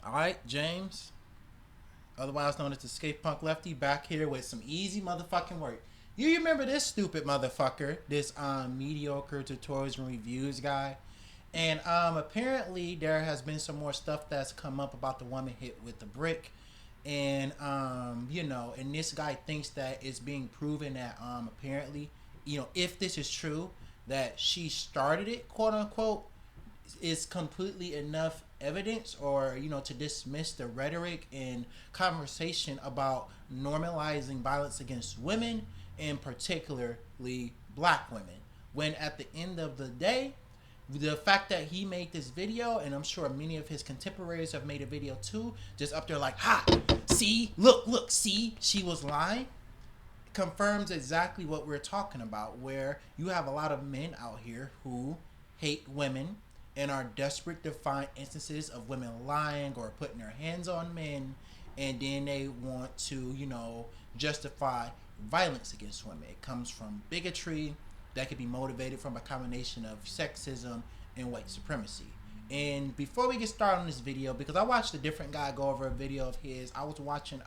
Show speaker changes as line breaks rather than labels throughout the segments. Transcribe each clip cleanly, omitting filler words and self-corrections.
All right, James, otherwise known as the Skate Punk Lefty, back here with some easy motherfucking work. You remember this stupid motherfucker, this mediocre tutorials and reviews guy, and apparently there has been some more stuff that's come up about the woman hit with the brick, and and this guy thinks that it's being proven that apparently, if this is true, that she started it, quote unquote, is completely enough evidence or to dismiss the rhetoric and conversation about normalizing violence against women and particularly black women, when at the end of the day, the fact that he made this video, and I'm sure many of his contemporaries have made a video too, just up there like, ha, see, look, see, she was lying, confirms exactly what we're talking about, where you have a lot of men out here who hate women and are desperate to find instances of women lying or putting their hands on men, and then they want to, justify violence against women. It comes from bigotry that could be motivated from a combination of sexism and white supremacy. And before we get started on this video, because I watched a different guy go over a video of his, I was watching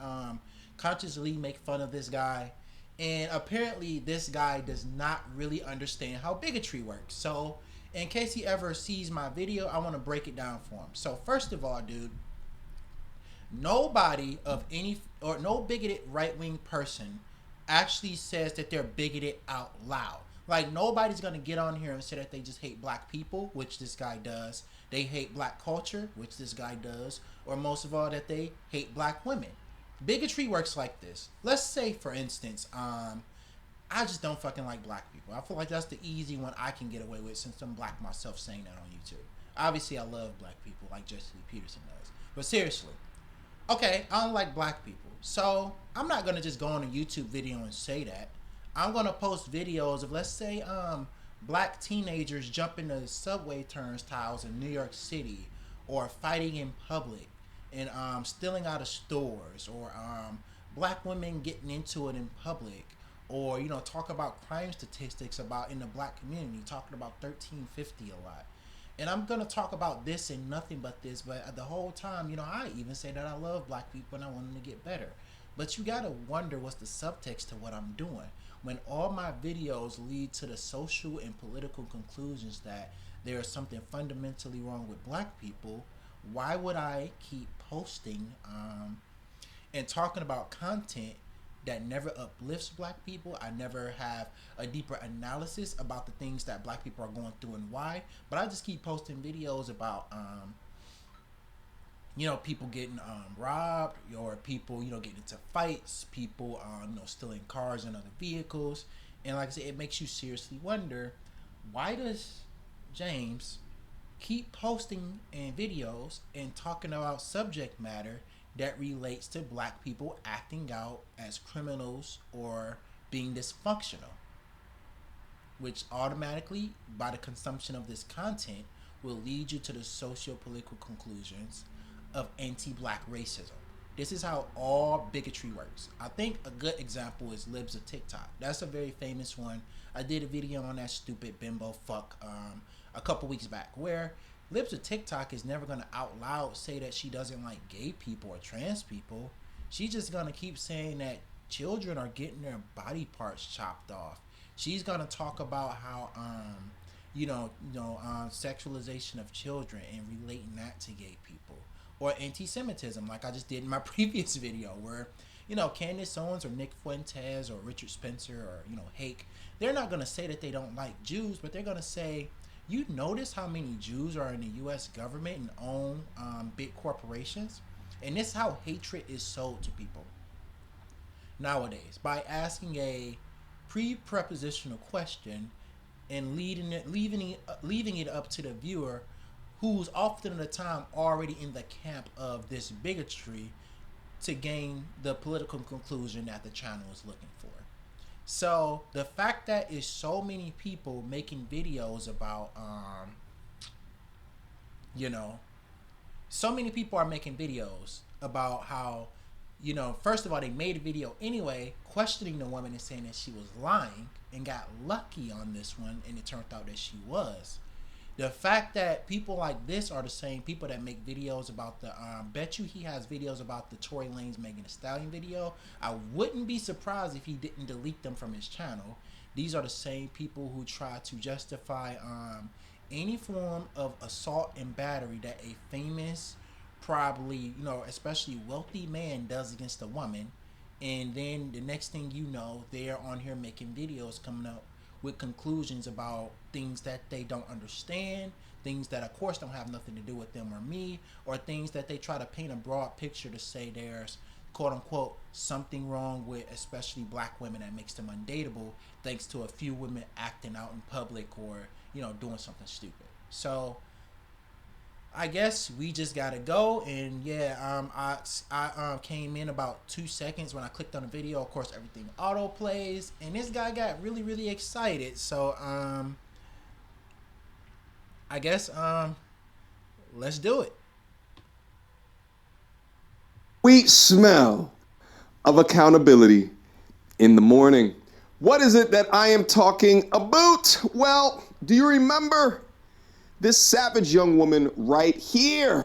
Conscious Lee make fun of this guy, and apparently this guy does not really understand how bigotry works. So in case he ever sees my video, I want to break it down for him. So first of all, dude, nobody of any or no bigoted right wing person actually says that they're bigoted out loud. Like, nobody's gonna get on here and say that they just hate black people, which this guy does. They hate black culture, which this guy does, or most of all that they hate black women. Bigotry works like this. Let's say, for instance, I just don't fucking like black people. I feel like that's the easy one I can get away with since I'm black myself saying that on YouTube. Obviously, I love black people like Jesse Lee Peterson does. But seriously, okay, I don't like black people. So I'm not gonna just go on a YouTube video and say that. I'm gonna post videos of, let's say, black teenagers jumping the subway turnstiles in New York City, or fighting in public, and stealing out of stores, or black women getting into it in public, or talk about crime statistics about in the black community, talking about 1350 a lot. And I'm gonna talk about this and nothing but this, but the whole time, I even say that I love black people and I want them to get better. But you gotta wonder what's the subtext to what I'm doing when all my videos lead to the social and political conclusions that there is something fundamentally wrong with black people. Why would I keep posting and talking about content that never uplifts black people? I never have a deeper analysis about the things that black people are going through and why. But I just keep posting videos about, people getting robbed, or people, getting into fights, people, stealing cars and other vehicles. And like I said, it makes you seriously wonder, why does James keep posting in videos and talking about subject matter that relates to black people acting out as criminals or being dysfunctional, which automatically, by the consumption of this content, will lead you to the socio-political conclusions of anti-black racism. This is how all bigotry works. I think a good example is Libs of TikTok. That's a very famous one. I did a video on that stupid bimbo fuck a couple weeks back, where Libs of TikTok is never gonna out loud say that she doesn't like gay people or trans people. She's just gonna keep saying that children are getting their body parts chopped off. She's gonna talk about how sexualization of children and relating that to gay people, or anti-Semitism, like I just did in my previous video, where Candace Owens or Nick Fuentes or Richard Spencer or Hake, they're not gonna say that they don't like Jews, but they're gonna say, you notice how many Jews are in the U.S. government and own big corporations? And this is how hatred is sold to people nowadays, by asking a pre-prepositional question and leaving it up to the viewer, who's often at the time already in the camp of this bigotry, to gain the political conclusion that the channel is looking for. So the fact that is so many people making videos about, so many people are making videos about how, first of all, they made a video anyway questioning the woman and saying that she was lying, and got lucky on this one, and it turned out that she was. The fact that people like this are the same people that make videos about the bet you he has videos about the Tory Lanez Megan Thee Stallion video. I wouldn't be surprised if he didn't delete them from his channel. These are the same people who try to justify any form of assault and battery that a famous, probably, especially wealthy man does against a woman. And then the next thing you know, they're on here making videos coming up with conclusions about things that they don't understand, things that of course don't have nothing to do with them or me, or things that they try to paint a broad picture to say there's quote unquote something wrong with especially black women that makes them undateable thanks to a few women acting out in public or doing something stupid. So I guess we just gotta go. And yeah, I came in about 2 seconds when I clicked on the video. Of course, everything auto plays, and this guy got really really excited. So I guess let's do it.
Sweet smell of accountability in the morning. What is it that I am talking about? Well, do you remember this savage young woman right here?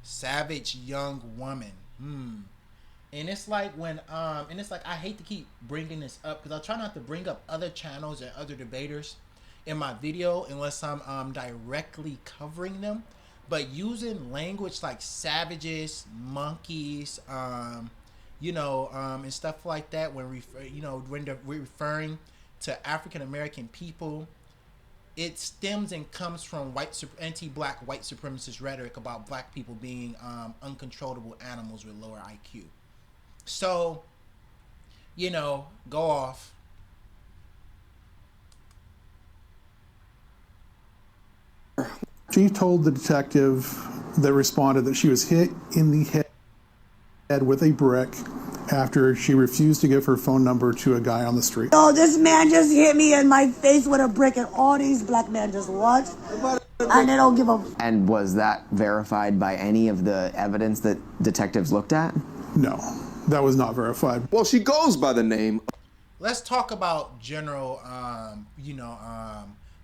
Savage young woman. And it's like I hate to keep bringing this up because I try not to bring up other channels and other debaters in my video unless I'm directly covering them. But using language like savages, monkeys, and stuff like that when we're referring to African American people, it stems and comes from anti-black white supremacist rhetoric about black people being uncontrollable animals with lower IQ. So, go off.
She told the detective that responded that she was hit in the head with a brick after she refused to give her phone number to a guy on the street.
Oh, this man just hit me in my face with a brick, and all these black men just watch, and they don't give a...
And was that verified by any of the evidence that detectives looked at?
No, that was not verified.
Well, she goes by the name.
Let's talk about general,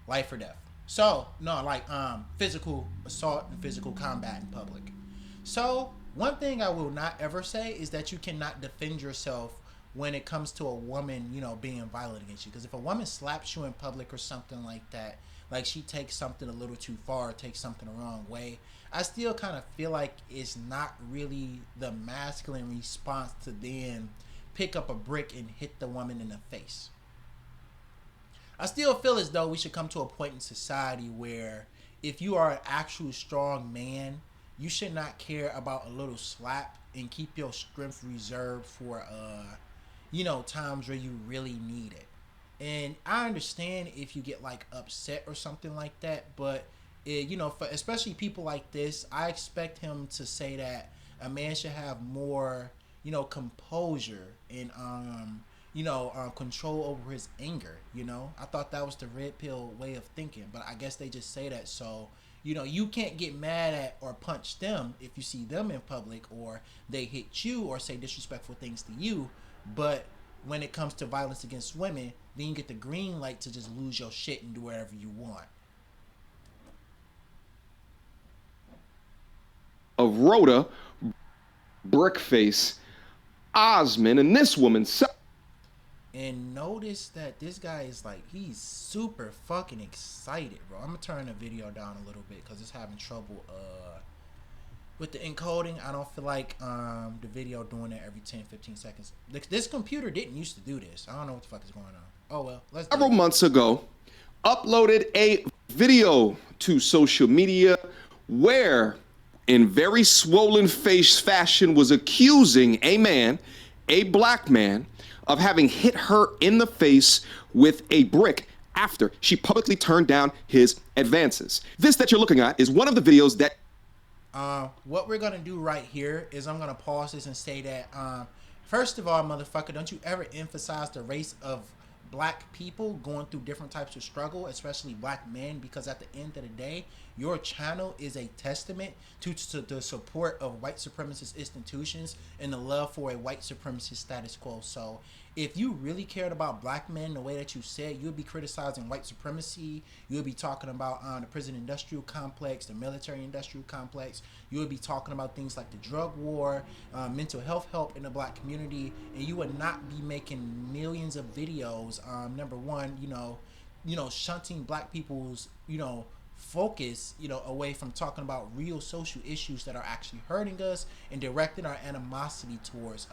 life or death. So, no, like physical assault and physical combat in public. So, one thing I will not ever say is that you cannot defend yourself when it comes to a woman, being violent against you. Because if a woman slaps you in public or something like that, like she takes something a little too far, or takes something the wrong way, I still kind of feel like it's not really the masculine response to then pick up a brick and hit the woman in the face. I still feel as though we should come to a point in society where if you are an actual strong man, you should not care about a little slap and keep your strength reserved for times where you really need it. And I understand if you get like upset or something like that, but for especially people like this, I expect him to say that a man should have more, composure and control over his anger. I thought that was the red pill way of thinking, but I guess they just say that so you can't get mad at or punch them if you see them in public or they hit you or say disrespectful things to you. But when it comes to violence against women, then you get the green light to just lose your shit and do whatever you want.
Of Rhoda, Brickface, Osmond, and this woman.
And notice that this guy is like, he's super fucking excited, bro. I'm gonna turn the video down a little bit because it's having trouble with the encoding. I don't feel like the video doing it every 10-15 seconds. This computer didn't used to do this. I don't know what the fuck is going on. Oh well, let's do it.
Several months ago, uploaded a video to social media where, in very swollen face fashion, was accusing a black man, of having hit her in the face with a brick after she publicly turned down his advances. This that you're looking at is one of the videos that...
What we're gonna do right here is I'm gonna pause this and say that, first of all, motherfucker, don't you ever emphasize the race of black people going through different types of struggle, especially black men, because at the end of the day, your channel is a testament to the support of white supremacist institutions and the love for a white supremacist status quo. So if you really cared about black men the way that you said, you would be criticizing white supremacy. You would be talking about the prison industrial complex, the military industrial complex. You would be talking about things like the drug war, mental health help in the black community, and you would not be making millions of videos. Number one, shunting black people's, focus, away from talking about real social issues that are actually hurting us and directing our animosity towards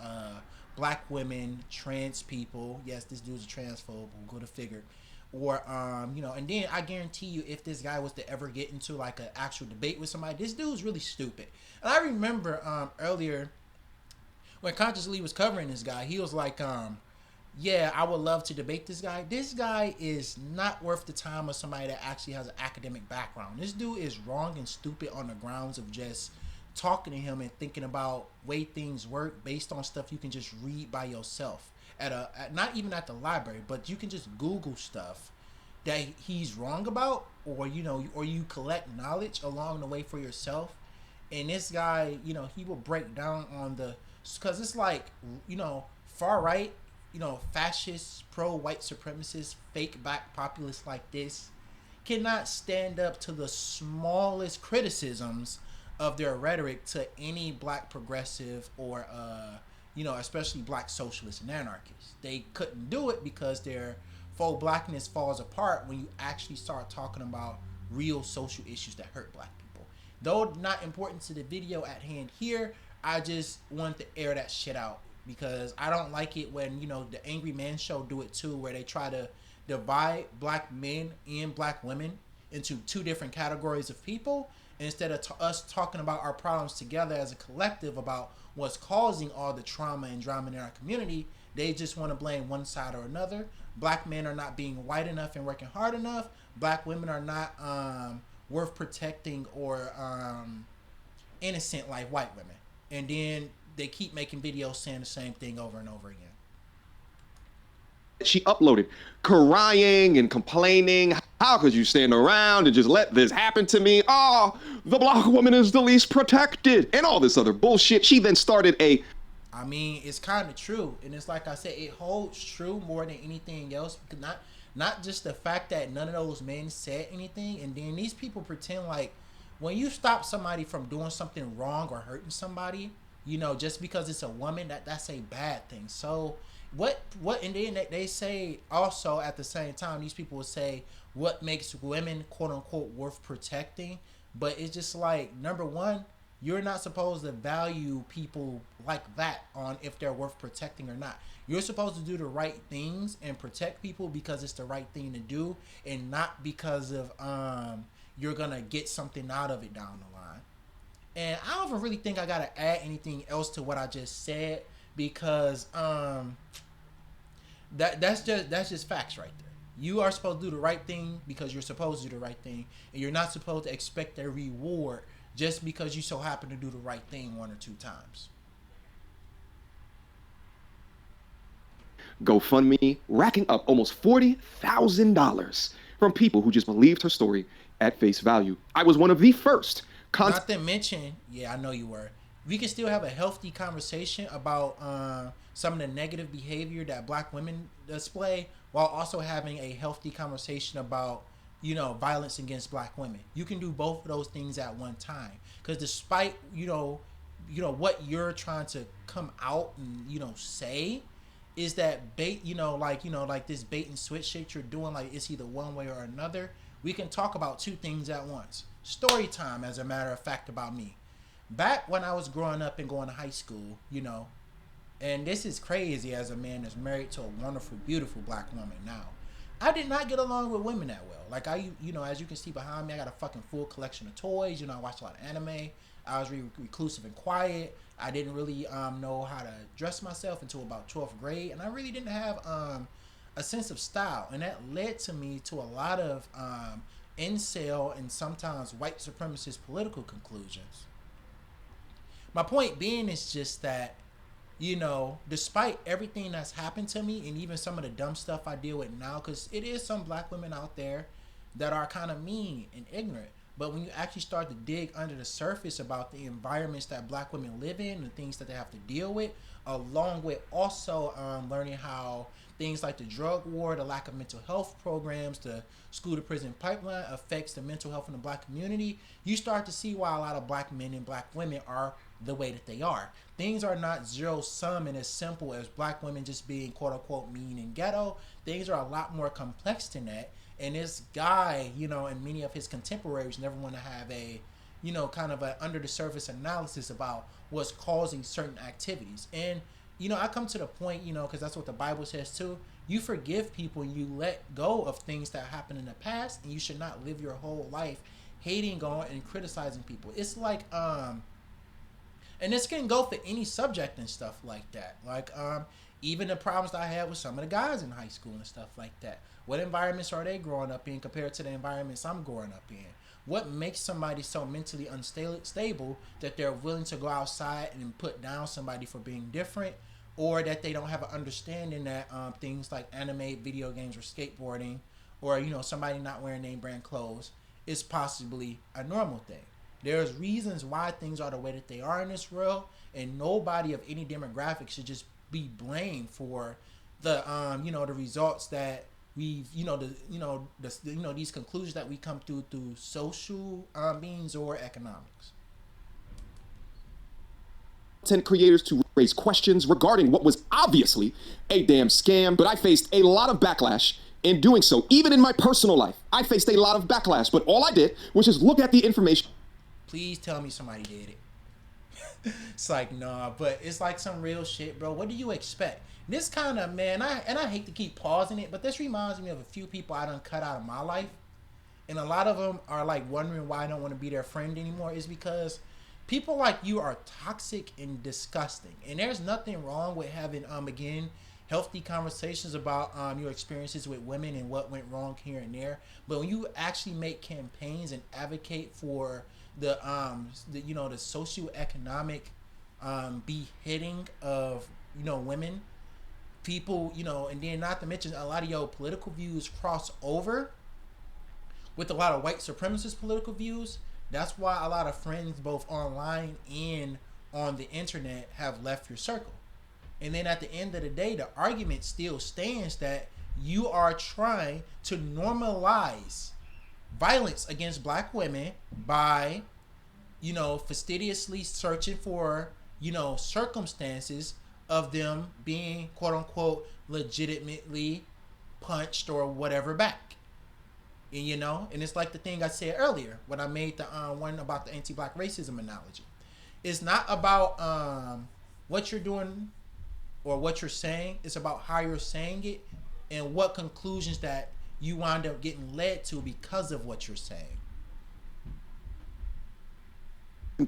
black women, trans people. Yes, this dude's a transphobe. We'll go to figure. Or and then I guarantee you, if this guy was to ever get into like an actual debate with somebody, this dude's really stupid. And I remember earlier when Conscious Lee was covering this guy, he was like, yeah, I would love to debate this guy. This guy is not worth the time of somebody that actually has an academic background. This dude is wrong and stupid on the grounds of just talking to him and thinking about way things work based on stuff you can just read by yourself at not even at the library, but you can just Google stuff that he's wrong about, or you collect knowledge along the way for yourself. And this guy, he will break down on because it's like, far right, fascist, pro-white supremacist, fake black populists like this cannot stand up to the smallest criticisms of their rhetoric to any black progressive or, especially black socialists and anarchists. They couldn't do it because their faux blackness falls apart when you actually start talking about real social issues that hurt black people. Though not important to the video at hand here, I just want to air that shit out because I don't like it when, the Angry Man Show do it too, where they try to divide black men and black women into two different categories of people instead of us talking about our problems together as a collective about what's causing all the trauma and drama in our community. They just want to blame one side or another. Black men are not being white enough and working hard enough. Black women are not worth protecting or innocent like white women. And then they keep making videos saying the same thing over and over again.
She uploaded crying and complaining. How could you stand around and just let this happen to me? Oh, the black woman is the least protected and all this other bullshit. She then started
it's kind of true. And it's like I said, it holds true more than anything else. Because not just the fact that none of those men said anything. And then these people pretend like when you stop somebody from doing something wrong or hurting somebody, just because it's a woman, that's a bad thing. So what and then they say also at the same time, these people will say what makes women quote unquote worth protecting, but it's just like, number one, you're not supposed to value people like that on if they're worth protecting or not. You're supposed to do the right things and protect people because it's the right thing to do, and not because of you're gonna get something out of it down the line. And I don't even really think I gotta add anything else to what I just said because that's just facts right there. You are supposed to do the right thing because you're supposed to do the right thing, and you're not supposed to expect a reward just because you so happen to do the right thing one or two times.
GoFundMe, racking up almost $40,000 from people who just believed her story at face value. I was one of the first.
Not to mention, yeah, I know you were. We can still have a healthy conversation about some of the negative behavior that black women display, while also having a healthy conversation about, violence against black women. You can do both of those things at one time. Because despite, what you're trying to come out and, say, is that bait, like this bait and switch shit you're doing, like it's either one way or another. We can talk about two things at once. Story time, as a matter of fact, about me. Back when I was growing up and going to high school, and this is crazy as a man that's married to a wonderful, beautiful black woman now. I did not get along with women that well. Like as you can see behind me, I got a fucking full collection of toys. I watched a lot of anime. I was really reclusive and quiet. I didn't really know how to dress myself until about 12th grade, and I really didn't have a sense of style, and that led to me to a lot of incel and sometimes white supremacist political conclusions. My point being is just that, despite everything that's happened to me and even some of the dumb stuff I deal with now, because it is some black women out there that are kind of mean and ignorant, But when you actually start to dig under the surface about the environments that black women live in, the things that they have to deal with, along with also learning how things like the drug war, the lack of mental health programs, the school to prison pipeline affects the mental health in the black community, you start to see why a lot of black men and black women are the way that they are. Things are not zero sum and as simple as black women just being quote unquote mean and ghetto. Things are a lot more complex than that. And this guy, you know, and many of his contemporaries never want to have a, you know, kind of a under the surface analysis about what's causing certain activities. And, you know, I come to the point, you know, because that's what the Bible says too. You forgive people and you let go of things that happened in the past, and you should not live your whole life hating on and criticizing people. It's like, and this can go for any subject and stuff like that. Like, even the problems that I had with some of the guys in high school and stuff like that. What environments are they growing up in compared to the environments I'm growing up in? What makes somebody so mentally unstable that they're willing to go outside and put down somebody for being different, or that they don't have an understanding that things like anime, video games, or skateboarding, or, you know, somebody not wearing name brand clothes is possibly a normal thing. There's reasons why things are the way that they are in this world, and nobody of any demographic should just be blamed for the you know, the results that we've, you know, these conclusions that we come through social means or economics.
Content creators to raise questions regarding what was obviously a damn scam, but I faced a lot of backlash in doing so. Even in my personal life, I faced a lot of backlash, but all I did was just look at the information.
Please tell me somebody did it. It's like, nah, but it's like some real shit, bro. What do you expect? This kind of, man, I hate to keep pausing it, but this reminds me of a few people I done cut out of my life. And a lot of them are like wondering why I don't want to be their friend anymore. Is because people like you are toxic and disgusting. And there's nothing wrong with having, again, healthy conversations about your experiences with women and what went wrong here and there. But when you actually make campaigns and advocate for the you know, the socioeconomic beheading of, you know, women, people, you know, and then not to mention a lot of your political views cross over with a lot of white supremacist political views. That's why a lot of friends, both online and on the internet, have left your circle. And then at the end of the day, the argument still stands that you are trying to normalize violence against black women by, you know, fastidiously searching for, you know, circumstances of them being quote unquote legitimately punched or whatever back. And, you know, and it's like the thing I said earlier when I made the one about the anti-black racism analogy. It's not about what you're doing or what you're saying. It's about how you're saying it and what conclusions that you wind up getting led to because of what you're saying.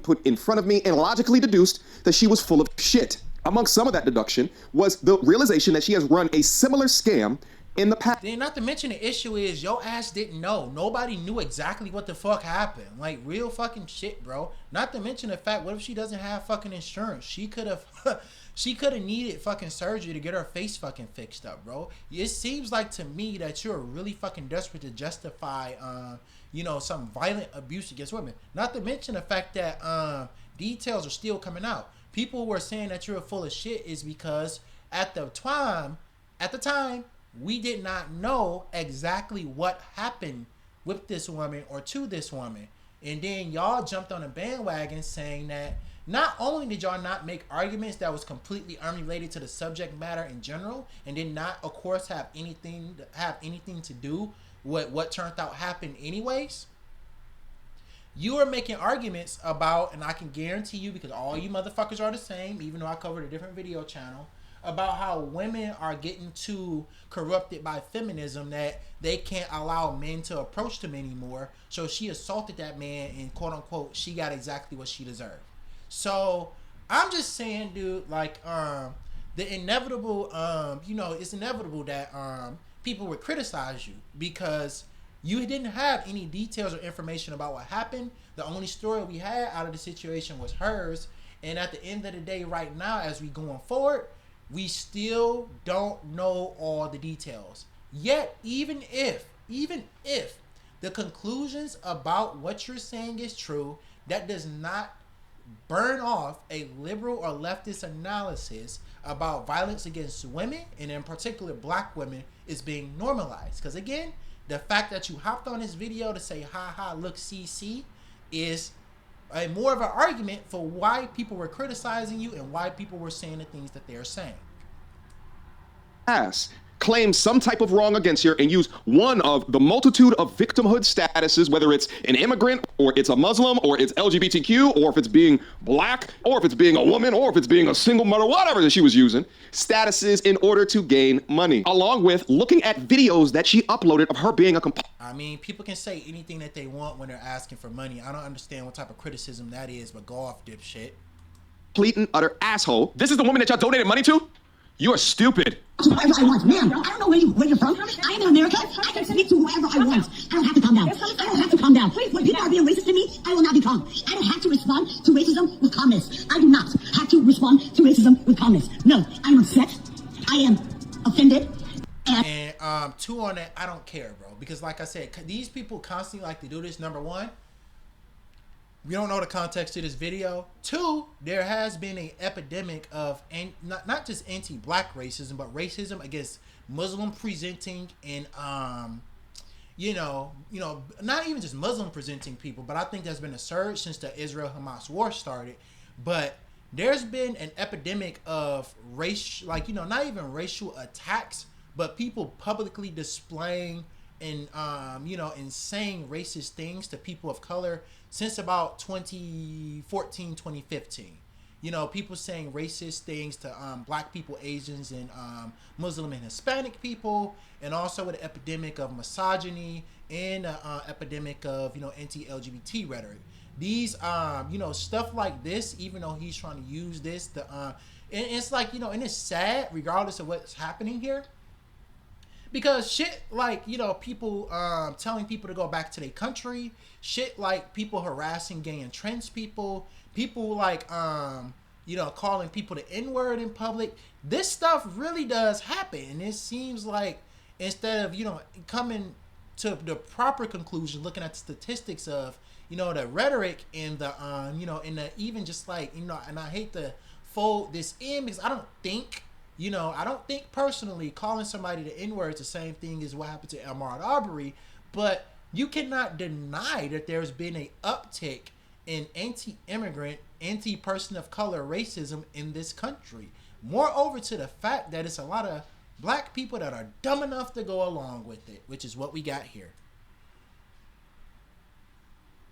Put in front of me and logically deduced that she was full of shit. Among some of that deduction was the realization that she has run a similar scam in the past.
Then not to mention the issue is your ass didn't know. Nobody knew exactly what the fuck happened. Like real fucking shit, bro. Not to mention the fact, what if she doesn't have fucking insurance? She could have she could have needed fucking surgery to get her face fucking fixed up, bro. It seems like to me that you're really fucking desperate to justify you know, some violent abuse against women. Not to mention the fact that details are still coming out. People were saying that you're full of shit is because at the time, we did not know exactly what happened with this woman or to this woman. And then y'all jumped on a bandwagon saying that not only did y'all not make arguments that was completely unrelated to the subject matter in general, and did not, of course, have anything to do with what turned out happened anyways. You are making arguments about, and I can guarantee you, because all you motherfuckers are the same, even though I covered a different video channel, about how women are getting too corrupted by feminism that they can't allow men to approach them anymore. So she assaulted that man and quote unquote, she got exactly what she deserved. So I'm just saying, dude, like, the inevitable, you know, it's inevitable that people would criticize you because you didn't have any details or information about what happened. The only story we had out of the situation was hers. And at the end of the day, right now, as we going forward, we still don't know all the details. Yet, even if the conclusions about what you're saying is true, that does not burn off a liberal or leftist analysis about violence against women, and in particular black women, is being normalized. Because again, the fact that you hopped on this video to say, ha ha, look, CC, is a more of an argument for why people were criticizing you and why people were saying the things that they're saying.
Claim some type of wrong against her and use one of the multitude of victimhood statuses, whether it's an immigrant or it's a Muslim or it's LGBTQ or if it's being black or if it's being a woman or if it's being a single mother, whatever that she was using, statuses in order to gain money, along with looking at videos that she uploaded of her being a
I mean, people can say anything that they want when they're asking for money. I don't understand what type of criticism that is, but go off, dipshit.
complete and utter asshole. This is the woman that y'all donated money to? You are stupid.
Whatever I want. Ma'am, I don't know where you're from. I am in America. I can speak to whoever I want. I don't have to calm down. I don't have to calm down. When people are being racist to me, I will not be calm. I don't have to respond to racism with calmness. I do not have to respond to racism with calmness. No, I am upset. I am offended.
And two on that, I don't care, bro. Because like I said, these people constantly like to do this. Number one, we don't know the context to this video. Two, there has been an epidemic of not just anti-black racism, but racism against Muslim presenting and you know, not even just Muslim presenting people, but I think there's been a surge since the Israel-Hamas war started. But there's been an epidemic of race, like, not even racial attacks, but people publicly displaying and and saying racist things to people of color since about 2014, 2015. People saying racist things to black people, Asians, and Muslim and Hispanic people, and also with the epidemic of misogyny and epidemic of anti-LGBT rhetoric. These stuff like this, even though he's trying to use this to and it's like, and it's sad regardless of what's happening here. Because shit like, people telling people to go back to their country, shit like people harassing gay and trans people like, calling people the N-word in public. This stuff really does happen. And it seems like instead of, coming to the proper conclusion, looking at the statistics of, the rhetoric and the, and the even just like, and I hate to fold this in because I don't think personally calling somebody the N-word is the same thing as what happened to Ahmaud Arbery, but you cannot deny that there's been a uptick in anti-immigrant, anti-person of color racism in this country. Moreover to the fact that it's a lot of black people that are dumb enough to go along with it, which is what we got here.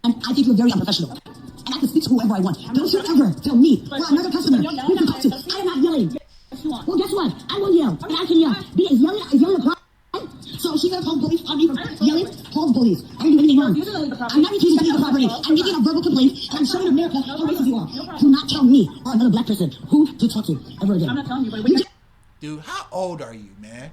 And I think you're very unprofessional. And I can speak to whoever I want. Don't you ever tell me or another customer who can talk to. I am not yelling. Well, guess what? I will yell, and I can yell. Is yelling a crime? So she's gonna call police on me for yelling? Call the police. I didn't do anything wrong. I'm not accusing you of property. I'm making a verbal complaint, and I'm showing America how racist you are. Do not tell me or another black person who to talk to ever again. I'm not telling you, but
dude, how old are you, man?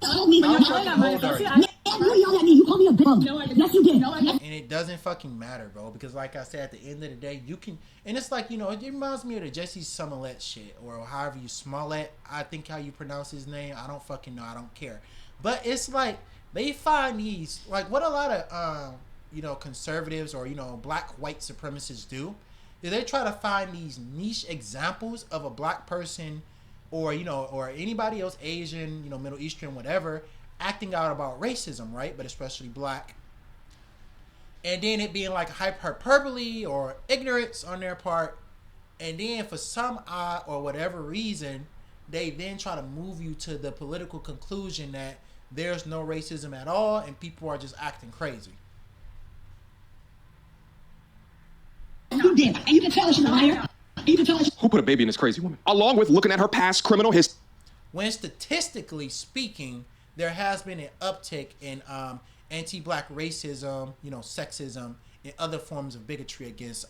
Told me how old are you? You yelled at me. You called me a bum. Yes, you did.
And it doesn't fucking matter, bro. Because like I said, at the end of the day, you can... And it's like, it reminds me of the Jesse Smollett shit. Or however you... Smollett. I think how you pronounce his name. I don't fucking know. I don't care. But it's like, they find these... Like, what a lot of, conservatives or, black white supremacists do, is they try to find these niche examples of a black person or, or anybody else, Asian, Middle Eastern, whatever, acting out about racism, right? But especially black. And then it being like hyperbole or ignorance on their part. And then for some odd or whatever reason, they then try to move you to the political conclusion that there's no racism at all and people are just acting crazy.
You did. And you can tell us you're a liar. You can tell us.
Who put a baby in this crazy woman? Along with looking at her past criminal history.
When statistically speaking, there has been an uptick in anti-black racism, sexism, and other forms of bigotry against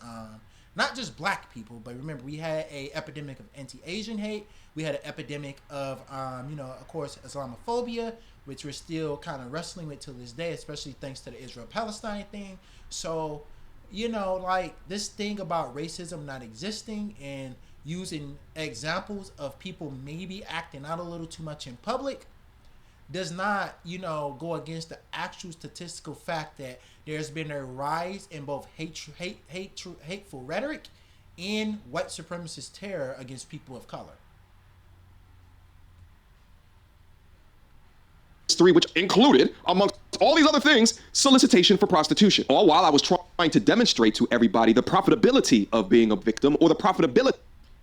not just black people, but remember, we had a epidemic of anti-Asian hate. We had an epidemic of, of course, Islamophobia, which we're still kind of wrestling with till this day, especially thanks to the Israel-Palestine thing. So, like this thing about racism not existing and using examples of people maybe acting out a little too much in public, does not, go against the actual statistical fact that there's been a rise in both hateful rhetoric and white supremacist terror against people of color.
Three, which included, amongst all these other things, solicitation for prostitution. All while I was trying to demonstrate to everybody the profitability of being a victim, or the profitability.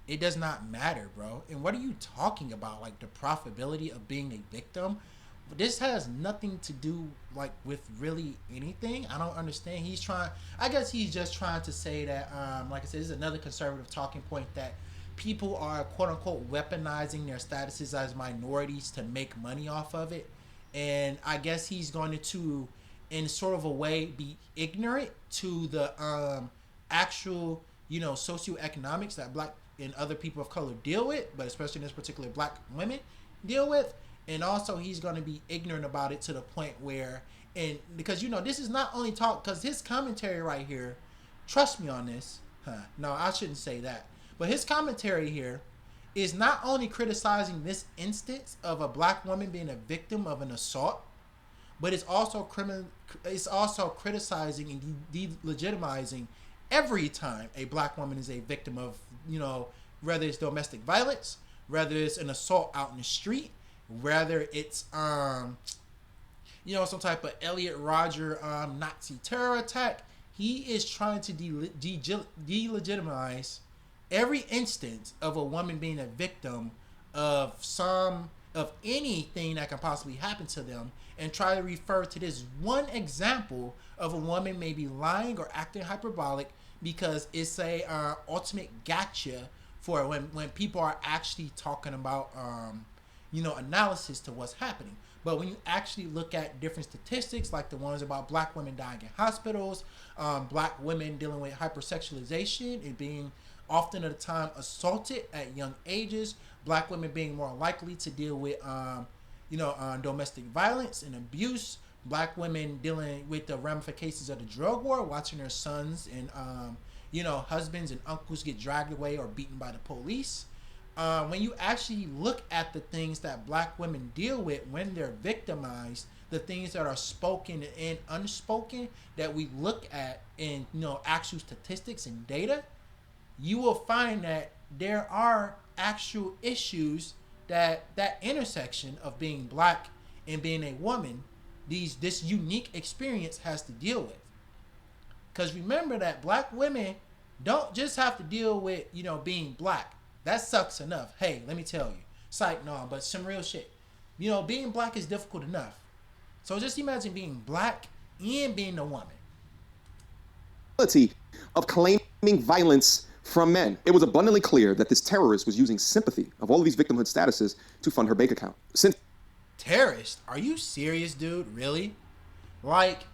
It does not matter, bro. And what are you talking about? Like the profitability of being a victim? This has nothing to do like with really anything. I don't understand. I guess he's just trying to say that, like I said, this is another conservative talking point, that people are quote unquote weaponizing their statuses as minorities to make money off of it. And I guess he's going to, in sort of a way, be ignorant to the actual, socioeconomics that black and other people of color deal with, but especially in this particular black women deal with. And also he's going to be ignorant about it to the point where, and because, this is not only talk, because his commentary right here, trust me on this, no, I shouldn't say that, but his commentary here is not only criticizing this instance of a black woman being a victim of an assault, but it's also criticizing and delegitimizing every time a black woman is a victim of, whether it's domestic violence, whether it's an assault out in the street, whether it's some type of Elliot Rodger Nazi terror attack. He is trying to delegitimize every instance of a woman being a victim of anything that can possibly happen to them, and try to refer to this one example of a woman maybe lying or acting hyperbolic because it's a ultimate gotcha for when people are actually talking about analysis to what's happening. But when you actually look at different statistics, like the ones about black women dying in hospitals, black women dealing with hypersexualization and being often at a time assaulted at young ages, black women being more likely to deal with domestic violence and abuse, black women dealing with the ramifications of the drug war, watching their sons and husbands and uncles get dragged away or beaten by the police. When you actually look at the things that black women deal with when they're victimized, the things that are spoken and unspoken that we look at in actual statistics and data, you will find that there are actual issues that intersection of being black and being a woman, this unique experience has to deal with. Because remember that black women don't just have to deal with being black. That sucks enough. Hey, let me tell you. Psych, no, but some real shit. Being black is difficult enough. So just imagine being black and being a woman.
Of claiming violence from men. It was abundantly clear that this terrorist was using sympathy of all of these victimhood statuses to fund her bank account.
Terrorist? Are you serious, dude? Really? Like,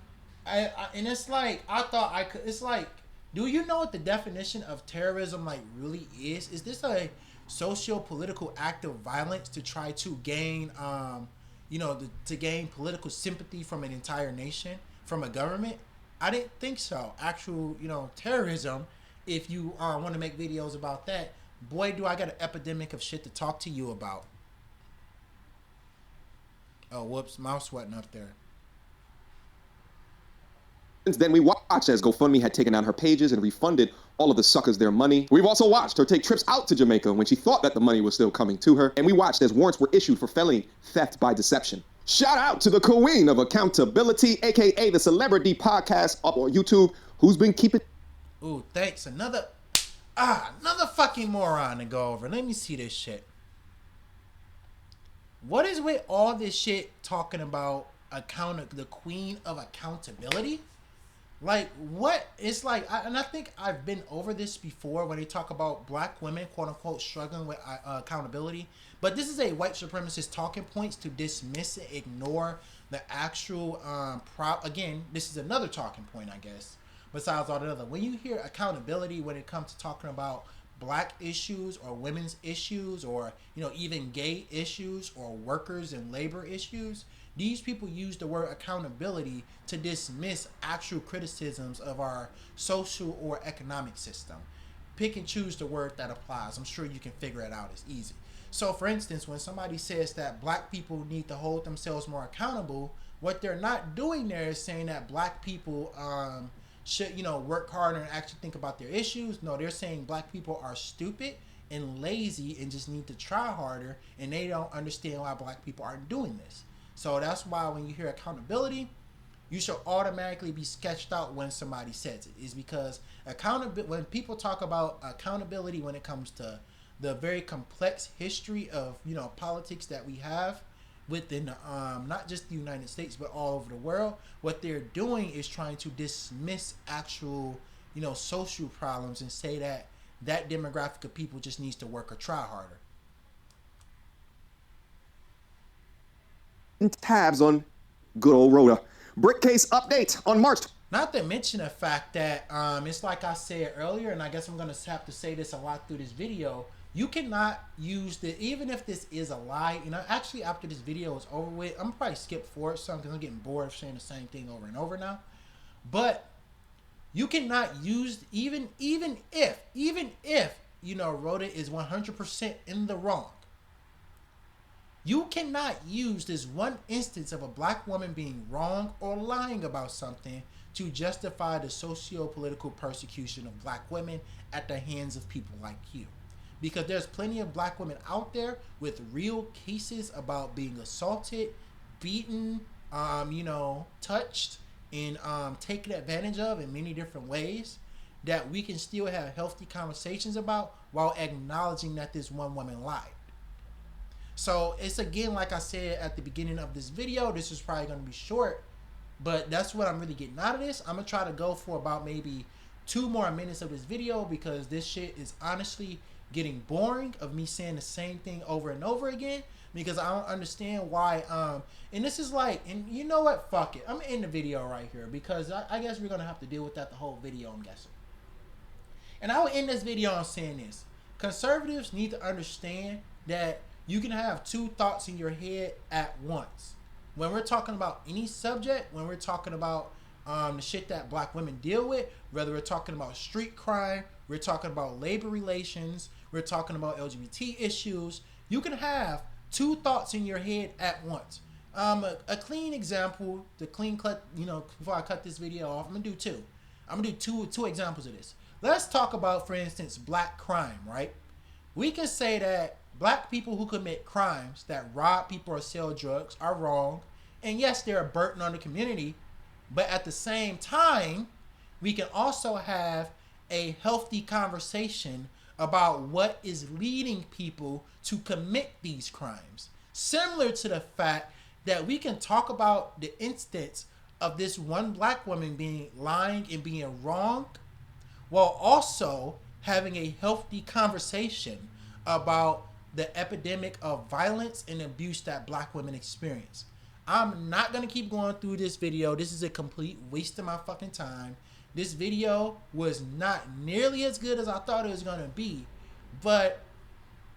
and it's like, I thought I could, it's like, do you know what the definition of terrorism really is? Is this a socio-political act of violence to try to gain, to gain political sympathy from an entire nation, from a government? I didn't think so. Actual, terrorism, if you want to make videos about that, boy, do I got an epidemic of shit to talk to you about. Oh, whoops, mouse sweating up there.
Since then, we watched as GoFundMe had taken down her pages and refunded all of the suckers their money. We've also watched her take trips out to Jamaica when she thought that the money was still coming to her. And we watched as warrants were issued for felony theft by deception. Shout out to the queen of accountability, aka the celebrity podcast up on YouTube, who's been keeping...
Ooh, thanks. Another fucking moron to go over. Let me see this shit. What is with all this shit talking about the queen of accountability? Like, what? It's like, and I think I've been over this before when they talk about black women, quote unquote, struggling with accountability. But this is a white supremacist talking points to dismiss and ignore the actual, again, this is another talking point, I guess, besides all the other. When you hear accountability when it comes to talking about black issues or women's issues or, even gay issues or workers and labor issues, these people use the word accountability to dismiss actual criticisms of our social or economic system. Pick and choose the word that applies. I'm sure you can figure it out. It's easy. So, for instance, when somebody says that black people need to hold themselves more accountable, what they're not doing there is saying that black people should, work harder and actually think about their issues. No, they're saying black people are stupid and lazy and just need to try harder, and they don't understand why black people aren't doing this. So that's why when you hear accountability, you should automatically be sketched out when somebody says it. Is because when people talk about accountability when it comes to the very complex history of politics that we have within not just the United States but all over the world, what they're doing is trying to dismiss actual social problems and say that demographic of people just needs to work or try harder.
Tabs on good old Rhoda. Brick case update on March.
Not to mention the fact that it's like I said earlier, and I guess I'm going to have to say this a lot through this video. You cannot use even if this is a lie. Actually, after this video is over with, I'm gonna probably skip forward some because I'm getting bored of saying the same thing over and over now. But you cannot use even if Rhoda is 100% in the wrong. You cannot use this one instance of a black woman being wrong or lying about something to justify the socio-political persecution of black women at the hands of people like you. Because there's plenty of black women out there with real cases about being assaulted, beaten, touched, and taken advantage of in many different ways that we can still have healthy conversations about while acknowledging that this one woman lied. So it's again, like I said at the beginning of this video, this is probably going to be short, but that's what I'm really getting out of this. I'm going to try to go for about maybe 2 more minutes of this video because this shit is honestly getting boring of me saying the same thing over and over again because I don't understand why. And this is like, and you know what? Fuck it. I'm going to end the video right here because I guess we're going to have to deal with that the whole video, I'm guessing. And I will end this video on saying this. Conservatives need to understand that you can have 2 thoughts in your head at once. When we're talking about any subject, when we're talking about the shit that black women deal with, whether we're talking about street crime, we're talking about labor relations, we're talking about LGBT issues, you can have 2 thoughts in your head at once. A clean example, the clean cut, before I cut this video off, I'm going to do 2. I'm going to do two examples of this. Let's talk about, for instance, black crime, right? We can say that black people who commit crimes that rob people or sell drugs are wrong. And yes, they're a burden on the community. But at the same time, we can also have a healthy conversation about what is leading people to commit these crimes. Similar to the fact that we can talk about the instance of this one black woman being lying and being wrong, while also having a healthy conversation about the epidemic of violence and abuse that black women experience. I'm not going to keep going through this video. This is a complete waste of my fucking time. This video was not nearly as good as I thought it was going to be. But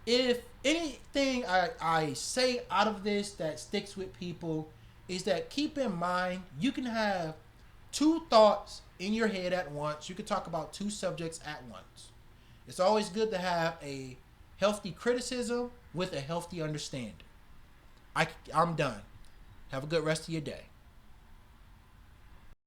if anything I say out of this that sticks with people is that keep in mind you can have 2 thoughts in your head at once. You can talk about 2 subjects at once. It's always good to have a healthy criticism with a healthy understanding. I'm done. Have a good rest of your day.